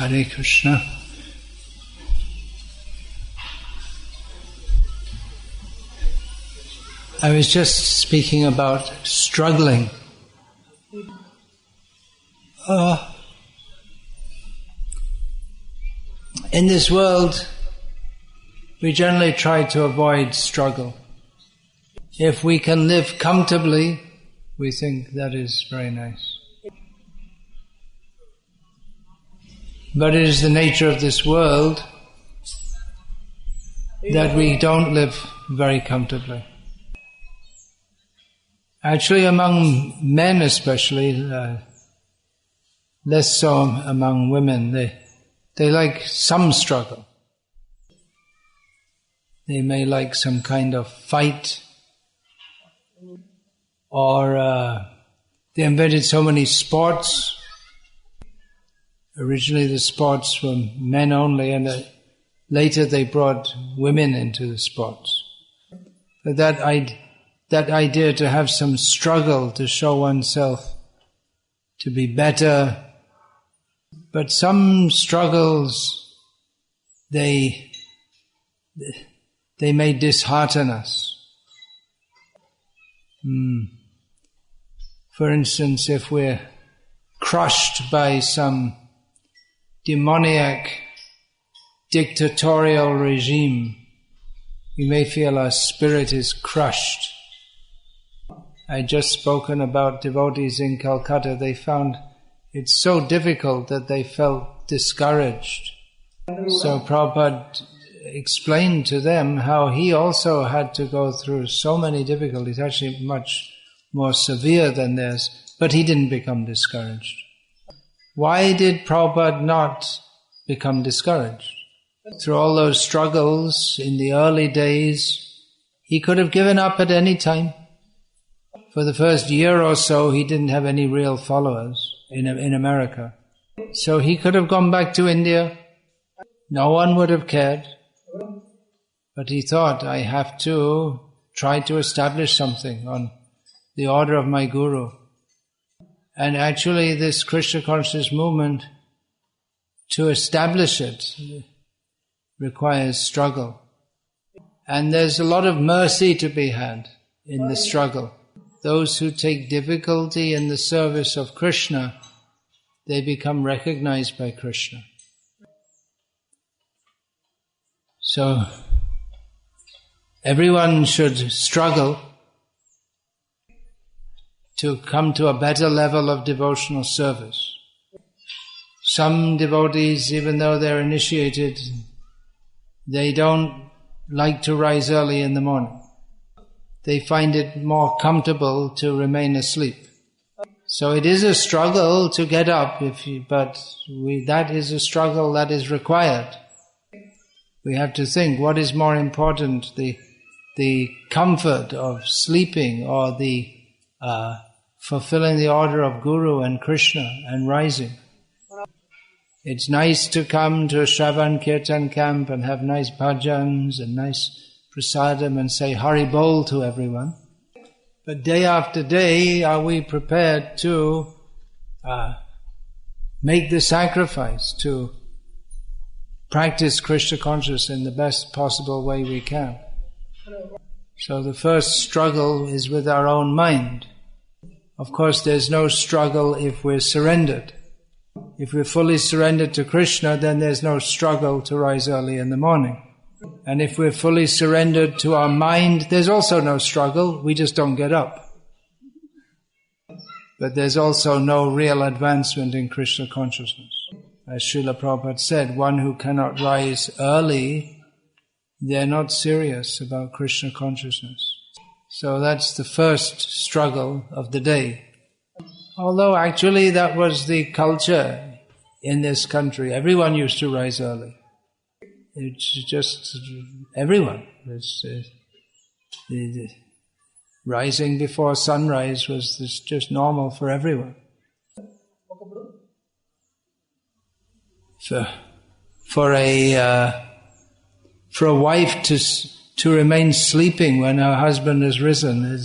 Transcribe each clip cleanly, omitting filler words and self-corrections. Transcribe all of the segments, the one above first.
Hare Krishna. I was just speaking about struggling. In this world, we generally try to avoid struggle. If we can live comfortably, we think that is very nice. But it is the nature of this world that we don't live very comfortably. Actually, among men especially, less so among women, they like some struggle. They may like some kind of fight, or they invented so many sports. Originally the sports were men only, and later they brought women into the sports. But that idea to have some struggle to show oneself to be better, but some struggles they may dishearten us. For instance, if we're crushed by some demoniac dictatorial regime, we may feel our spirit is crushed. I had just spoken about devotees in Calcutta. They found it so difficult that they felt discouraged. So Prabhupada explained to them how he also had to go through so many difficulties, actually much more severe than theirs, but he didn't become discouraged. Why did Prabhupada not become discouraged? Through all those struggles in the early days, he could have given up at any time. For the first year or so, he didn't have any real followers in America. So he could have gone back to India. No one would have cared. But he thought, I have to try to establish something on the order of my Guru. And actually this Krishna consciousness movement, to establish it, requires struggle. And there's a lot of mercy to be had in the struggle. Those who take difficulty in the service of Krishna, they become recognized by Krishna. So, everyone should struggle to come to a better level of devotional service. Some devotees, even though they're initiated, they don't like to rise early in the morning. They find it more comfortable to remain asleep. So it is a struggle to get up, that is a struggle that is required. We have to think, what is more important, the comfort of sleeping or the fulfilling the order of Guru and Krishna and rising? It's nice to come to a Shravan Kirtan camp and have nice bhajans and nice prasadam and say Hari Bol to everyone. But day after day, are we prepared to make the sacrifice to practice Krishna consciousness in the best possible way we can? So the first struggle is with our own mind. Of course, there's no struggle if we're surrendered. If we're fully surrendered to Krishna, then there's no struggle to rise early in the morning. And if we're fully surrendered to our mind, there's also no struggle, we just don't get up. But there's also no real advancement in Krishna consciousness. As Srila Prabhupada said, one who cannot rise early, they're not serious about Krishna consciousness. So that's the first struggle of the day. Although actually that was the culture in this country. Everyone used to rise early. It's just everyone. The rising before sunrise was just normal for everyone. For a wife to remain sleeping when her husband has risen,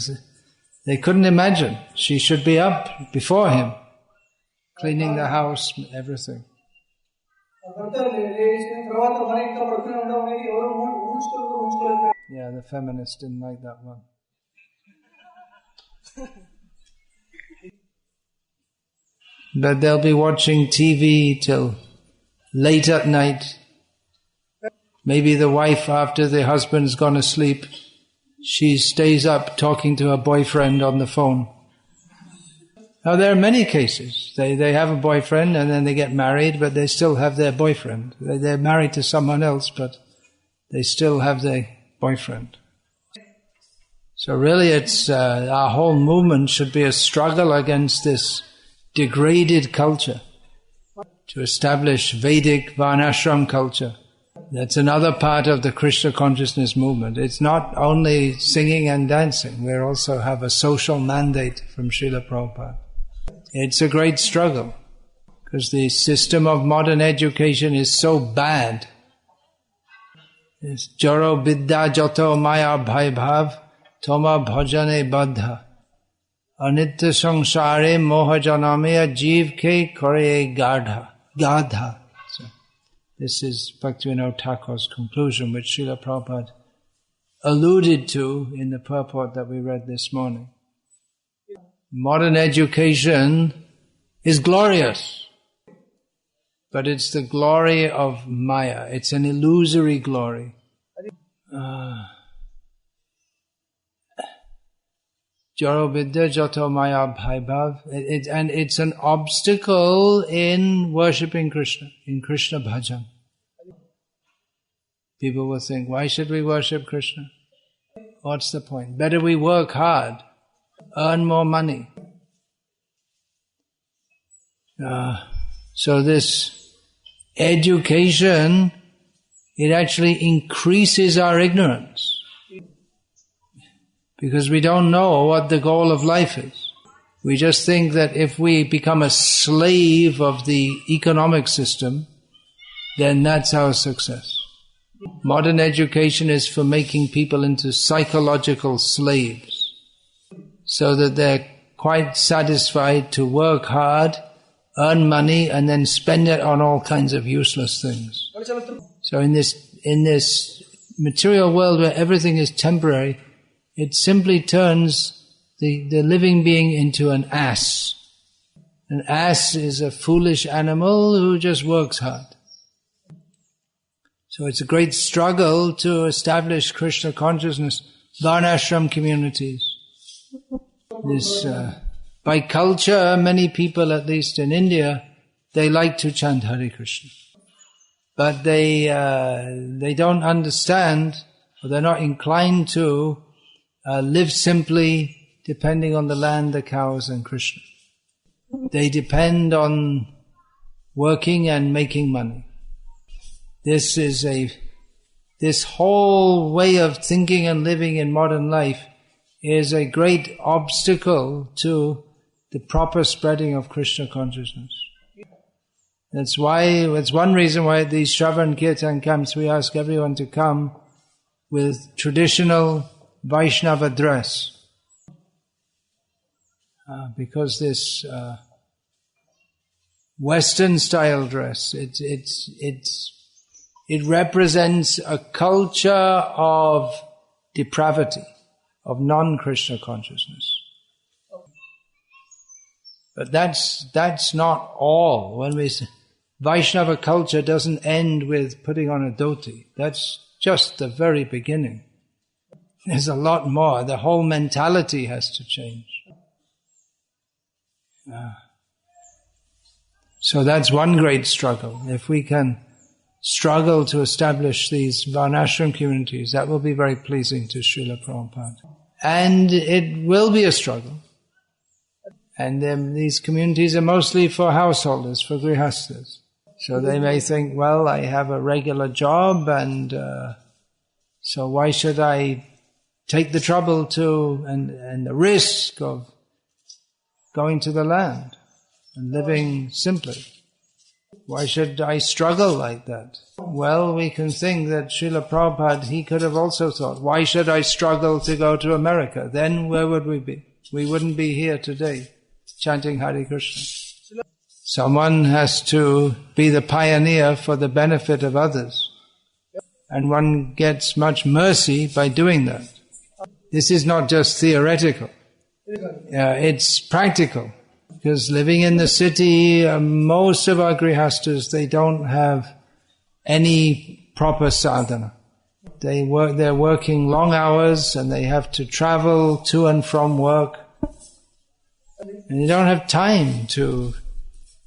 they couldn't imagine. She should be up before him, cleaning the house, everything. Yeah, the feminists didn't like that one. But they'll be watching TV till late at night. Maybe the wife, after the husband's gone to sleep, she stays up talking to her boyfriend on the phone. Now there are many cases. They have a boyfriend and then they get married, but they still have their boyfriend. They're married to someone else, but they still have their boyfriend. So really it's, our whole movement should be a struggle against this degraded culture, to establish Vedic Varnashram culture. That's another part of the Krishna consciousness movement. It's not only singing and dancing. We also have a social mandate from Srila Prabhupada. It's a great struggle, because the system of modern education is so bad. It's Jaro Bidya Jato Maya Bhai Bhav Toma Bhajane Baddha Anitya Sangsare Moha Janamaya Jeev Ke Kore Gadha. So, this is Bhaktivinoda Thakur's conclusion, which Srila Prabhupada alluded to in the purport that we read this morning. Modern education is glorious, but it's the glory of Maya. It's an illusory glory. Jaro Vidya Jato Maya Bhaibhav. And it's an obstacle in worshipping Krishna, in Krishna bhajan. People will think, why should we worship Krishna? What's the point? Better we work hard, earn more money. So this education, it actually increases our ignorance. Because we don't know what the goal of life is. We just think that if we become a slave of the economic system, then that's our success. Modern education is for making people into psychological slaves, so that they're quite satisfied to work hard, earn money, and then spend it on all kinds of useless things. So in this material world where everything is temporary, it simply turns the living being into an ass. An ass is a foolish animal who just works hard. So it's a great struggle to establish Krishna consciousness, Varnashram communities. By culture, many people, at least in India, they like to chant Hare Krishna. But they don't understand, or they're not inclined to live simply depending on the land, the cows and Krishna. They depend on working and making money. This whole way of thinking and living in modern life is a great obstacle to the proper spreading of Krishna consciousness. That's one reason why at these Shravan Kirtan camps we ask everyone to come with traditional Vaishnava dress. Because this Western style dress, it represents a culture of depravity, of non-Krishna consciousness. But that's not all. When we say Vaishnava culture doesn't end with putting on a dhoti. That's just the very beginning. There's a lot more. The whole mentality has to change. So that's one great struggle. If we can struggle to establish these Varnashram communities, that will be very pleasing to Srila Prabhupada. And it will be a struggle. And these communities are mostly for householders, for grihastas. So they may think, well, I have a regular job, and so why should I take the trouble and the risk of going to the land and living simply? Why should I struggle like that? Well, we can think that Srila Prabhupada, he could have also thought, why should I struggle to go to America? Then where would we be? We wouldn't be here today chanting Hare Krishna. Someone has to be the pioneer for the benefit of others. And one gets much mercy by doing that. This is not just theoretical. It's practical. Because living in the city, most of our grihastas, they don't have any proper sadhana. They're working long hours and they have to travel to and from work. And they don't have time to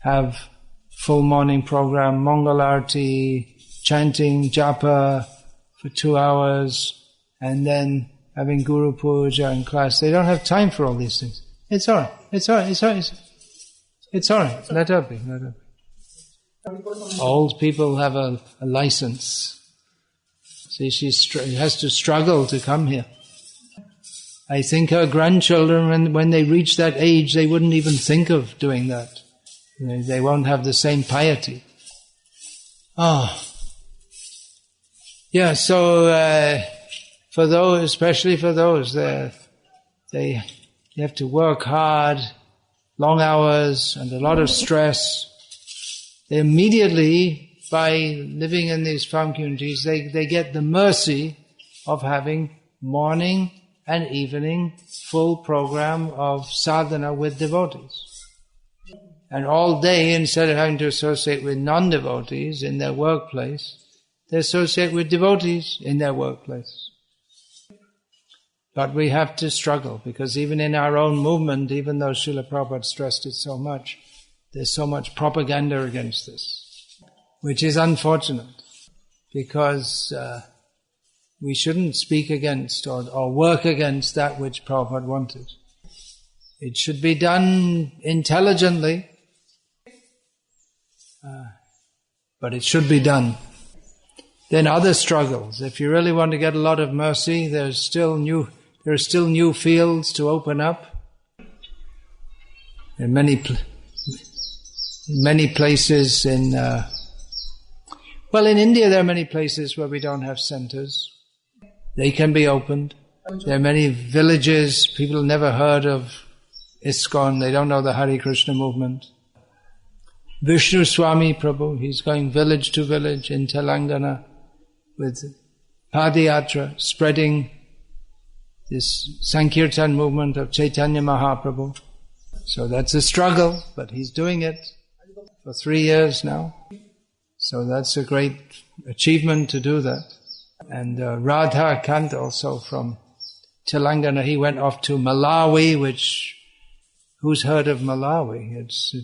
have full morning program, Mangalarti, chanting, japa for 2 hours, and then having Guru Puja and class. They don't have time for all these things. It's all right. It's all right. It's all right. Let her be. Old people have a license. See, she has to struggle to come here. I think her grandchildren, when they reach that age, they wouldn't even think of doing that. They won't have the same piety. Yeah, so for those, especially for those, they have to work hard, long hours, and a lot of stress. They immediately, by living in these farm communities, they get the mercy of having morning and evening full program of sadhana with devotees. And all day, instead of having to associate with non-devotees in their workplace, they associate with devotees in their workplace. But we have to struggle, because even in our own movement, even though Srila Prabhupada stressed it so much, there's so much propaganda against this, which is unfortunate, because we shouldn't speak against or work against that which Prabhupada wanted. It should be done intelligently, but it should be done. Then other struggles. If you really want to get a lot of mercy, there are still new fields to open up. There are many places in India there are many places where we don't have centers. They can be opened. There are many villages, people never heard of ISKCON, they don't know the Hare Krishna movement. Vishnu Swami Prabhu, he's going village to village in Telangana with Padayatra, spreading this Sankirtan movement of Chaitanya Mahaprabhu. So that's a struggle, but he's doing it for 3 years now. So that's a great achievement to do that. And Radha Kant also from Telangana, he went off to Malawi, which, who's heard of Malawi? It's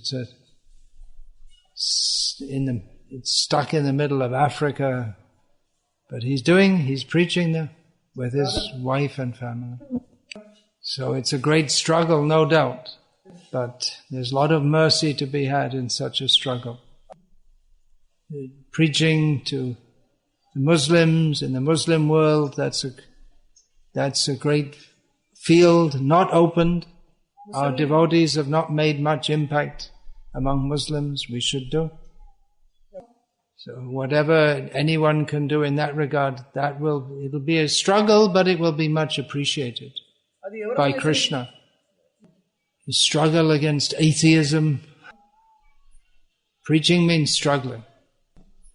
stuck in the middle of Africa, but he's preaching there with his wife and family. So it's a great struggle, no doubt, but there's a lot of mercy to be had in such a struggle. Preaching to the Muslims in the Muslim world, that's a great field, not opened. Our devotees have not made much impact among Muslims. We should do. So whatever anyone can do in that regard, it'll be a struggle, but it will be much appreciated by Krishna. The struggle against atheism. Preaching means struggling.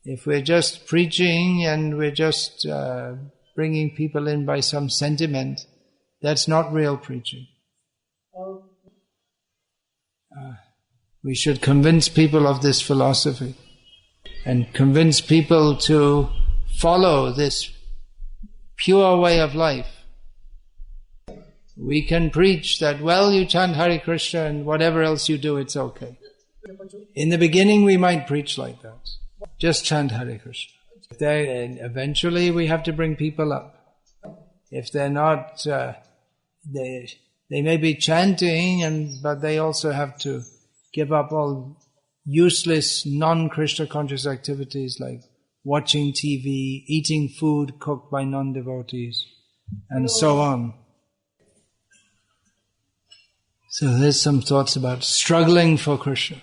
If we're just preaching and we're just bringing people in by some sentiment, that's not real preaching. We should convince people of this philosophy and convince people to follow this pure way of life. We can preach that, you chant Hare Krishna and whatever else you do, it's okay. In the beginning, we might preach like that. Just chant Hare Krishna. Eventually, we have to bring people up. If they're not, they may be chanting, but they also have to give up all useless, non-Krishna conscious activities like watching TV, eating food cooked by non-devotees, and so on. So there's some thoughts about struggling for Krishna.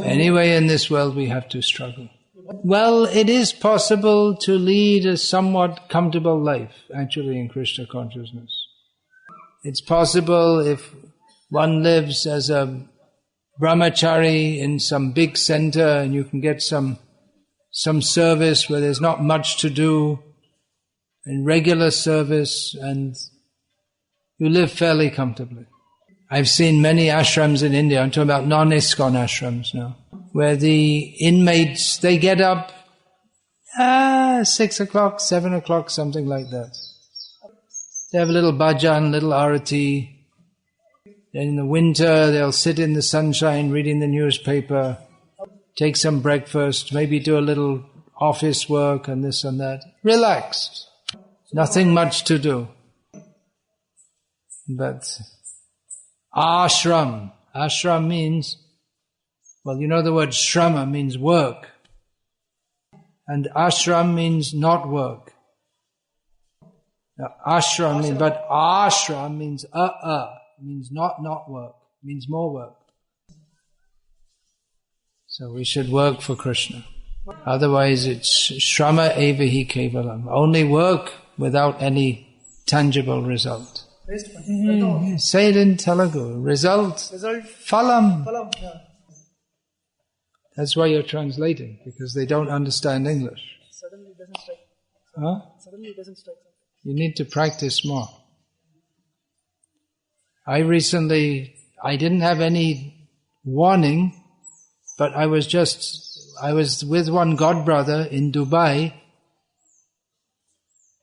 Anyway, in this world we have to struggle. Well, it is possible to lead a somewhat comfortable life, actually, in Krishna consciousness. It's possible if one lives as a brahmachari in some big center and you can get some service where there's not much to do, in regular service, and you live fairly comfortably. I've seen many ashrams in India, I'm talking about non-ISKCON ashrams now, where the inmates, they get up 6 o'clock, 7 o'clock, something like that. They have a little bhajan, little arati. Then in the winter, they'll sit in the sunshine reading the newspaper, take some breakfast, maybe do a little office work and this and that. Relaxed. Nothing much to do. But ashram. Ashram means, well, you know the word shrama means work. And ashram means not work. Now, ashram means, but ashram means means not work, means more work. So we should work for Krishna. Otherwise it's shrama evahi kevalam. Only work without any tangible result. Say it in Telugu. Result. Phalam. Yeah. That's why you're translating, because they don't understand English. Suddenly it doesn't strike. Huh? Suddenly it doesn't strike. You need to practice more. I didn't have any warning, but I was with one godbrother in Dubai,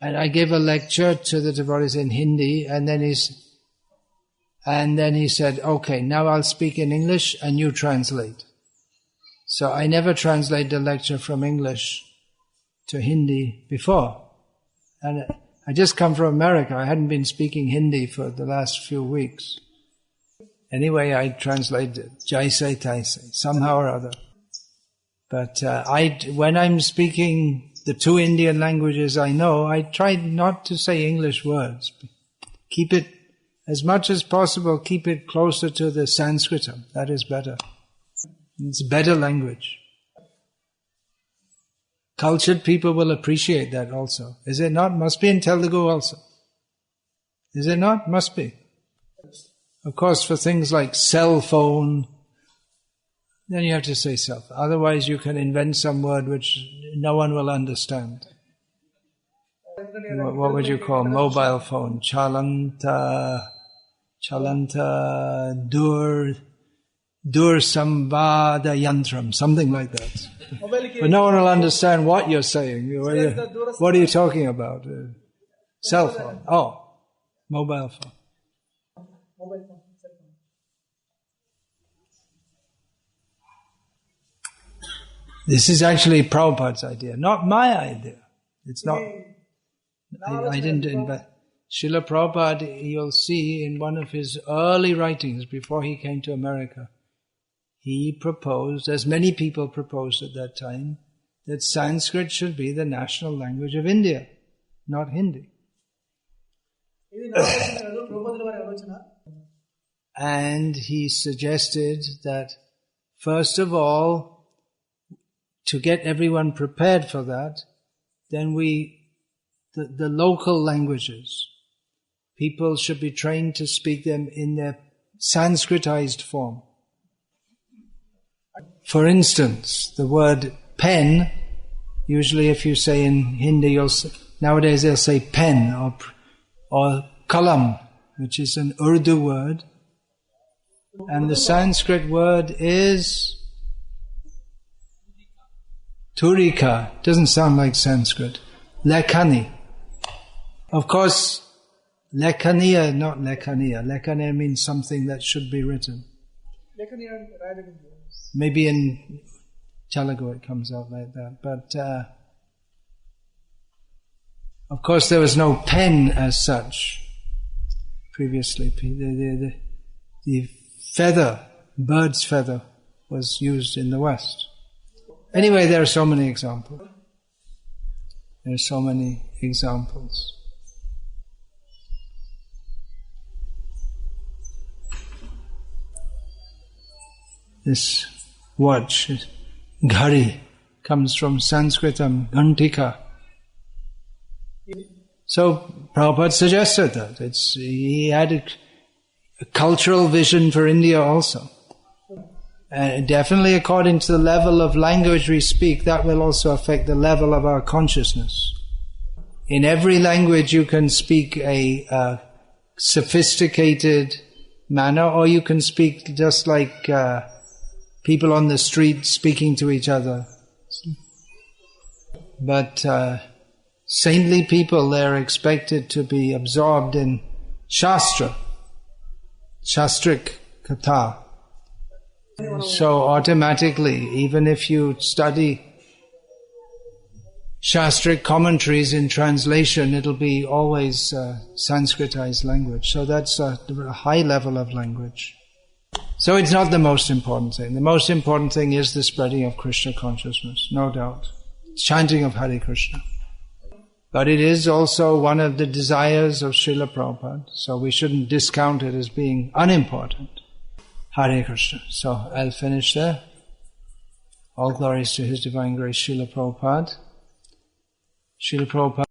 and I gave a lecture to the devotees in Hindi, and then he said, okay, now I'll speak in English and you translate. So I never translated a lecture from English to Hindi before. And I just come from America. I hadn't been speaking Hindi for the last few weeks. Anyway, I translated Jaise Taise, somehow or other. But when I'm speaking the two Indian languages I know, I try not to say English words. Keep it, as much as possible, keep it closer to the Sanskritam. That is better. It's a better language. Cultured people will appreciate that also. Is it not? Must be in Telugu also. Is it not? Must be. Of course, for things like cell phone, then you have to say cell phone. Otherwise you can invent some word which no one will understand. What would you call mobile phone? Chalanta, dur sambada yantram, something like that. But no one will understand what you're saying. What are you talking about? Cell phone. Oh, mobile phone. This is actually Prabhupada's idea, not my idea. It's not. I didn't invent. Srila Prabhupada, you'll see in one of his early writings before he came to America, he proposed, as many people proposed at that time, that Sanskrit should be the national language of India, not Hindi. And he suggested that, first of all, to get everyone prepared for that, then the local languages, people should be trained to speak them in their Sanskritized form. For instance, the word pen, usually if you say in Hindi, nowadays they'll say pen or kalam, which is an Urdu word. And the Sanskrit word is turika. Doesn't sound like Sanskrit. Lekhani. Of course, lekhaniya, not lekhaniya. Lekhaniya means something that should be written. Maybe in Telugu it comes out like that. But of course there was no pen as such previously. The feather, bird's feather, was used in the West. Anyway, there are so many examples. There are so many examples. This watch, ghari, comes from Sanskritam, ghantika. So Prabhupada suggested that. He had a cultural vision for India also. And definitely according to the level of language we speak, that will also affect the level of our consciousness. In every language you can speak a sophisticated manner, or you can speak just like people on the street speaking to each other. But saintly people, they're expected to be absorbed in Shastra, Shastrik Katha. So automatically, even if you study Shastric commentaries in translation, it'll be always Sanskritized language. So that's a high level of language. So it's not the most important thing. The most important thing is the spreading of Krishna consciousness, no doubt. Chanting of Hare Krishna. But it is also one of the desires of Srila Prabhupada, so we shouldn't discount it as being unimportant. Hare Krishna. So I'll finish there. All glories to His Divine Grace, Srila Prabhupada. Srila Prabhupada.